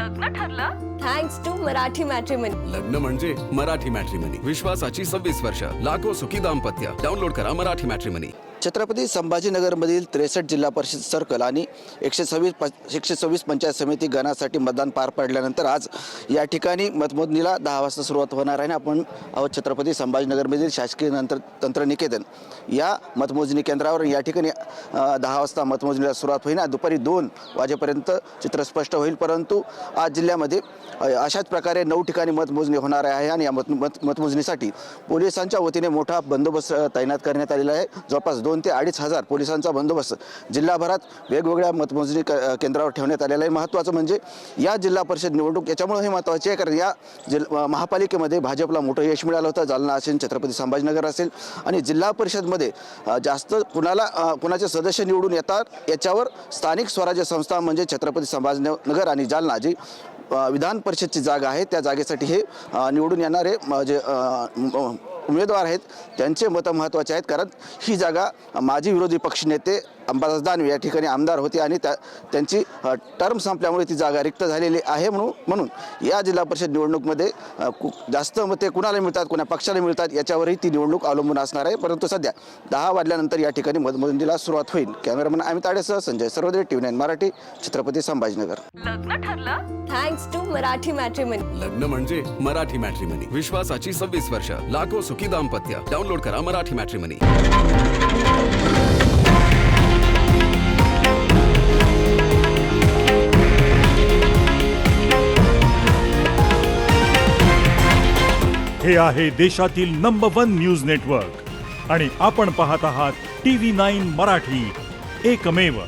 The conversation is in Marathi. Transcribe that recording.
लग्न ठरलं थँक्स टू मराठी मॅट्रिमनी. लग्न म्हणजे मराठी मॅट्रिमनी. विश्वासाची 26 वर्ष. लाखो सुखी दाम्पत्य. डाउनलोड करा मराठी मॅट्रिमनी. छत्रपती संभाजीनगरमधील 63 जिल्हा परिषद सर्कल आणि 126 पंचायत समिती गणासाठी मतदान पार पडल्यानंतर आज या ठिकाणी मतमोजणीला 10 वाजता सुरुवात होणार आहे. आपण आहोत छत्रपती संभाजीनगरमधील शासकीय तंत्रनिकेतन या मतमोजणी केंद्रावर. या ठिकाणी 10 वाजता मतमोजणीला सुरुवात होईल. दुपारी 2 वाजेपर्यंत चित्र स्पष्ट होईल. परंतु आज जिल्ह्यामध्ये अशाच प्रकारे 9 ठिकाणी मतमोजणी होणार आहे आणि या मतमोजणीसाठी पोलिसांच्या वतीने मोठा बंदोबस्त तैनात करण्यात आलेला आहे. जवळपास 2,000 ते 2,500 पोलिसांचा बंदोबस्त जिल्हाभरात वेगवेगळ्या मतमोजणी केंद्रावर ठेवण्यात आलेला आहे. महत्त्वाचं म्हणजे या जिल्हा परिषद निवडणूक याच्यामुळे हे महत्त्वाचे आहे कारण या महापालिकेमध्ये भाजपला मोठं यश मिळालं होतं. जालना असेल, छत्रपती संभाजीनगर असेल आणि जिल्हा परिषदमध्ये जास्त कुणाचे सदस्य निवडून येतात याच्यावर स्थानिक स्वराज्य संस्था म्हणजे छत्रपती संभाजीनगर आणि जालना जी विधान परिषदची जागा आहे त्या जागेसाठी हे निवडून येणारे जे उमेदवार आहेत त्यांचे मतं महत्त्वाचे आहेत. कारण ही जागा माजी विरोधी पक्षनेते अंबादास दानवे या ठिकाणी आमदार होते आणि त्यांची टर्म संपल्यामुळे ती जागा रिक्त झालेली आहे. म्हणून या जिल्हा परिषद निवडणूकमध्ये जास्त मते कुणाला मिळतात, कुणा पक्षाला मिळतात याच्यावरही ती निवडणूक अवलंबून असणार आहे. परंतु सध्या 10 वाजल्यानंतर या ठिकाणी मतमोजणीला सुरुवात होईल. कॅमेरामन अमित आडेसह संजय सर्वदे, TV9 मराठी, छत्रपती संभाजीनगर. लग्न ठरलं थँक्स टू मराठी मॅट्रिमनी. लग्न म्हणजे मराठी मॅट्रिमनी. विश्वासाची 26 वर्ष. लाखो सुखी दाम्पत्य. डाउनलोड करा मराठी मॅट्रिमनी. हे आहे देशातील नंबर 1 न्यूज नेटवर्क आणि आपण पाहत आहात TV9 मराठी, एकमेव.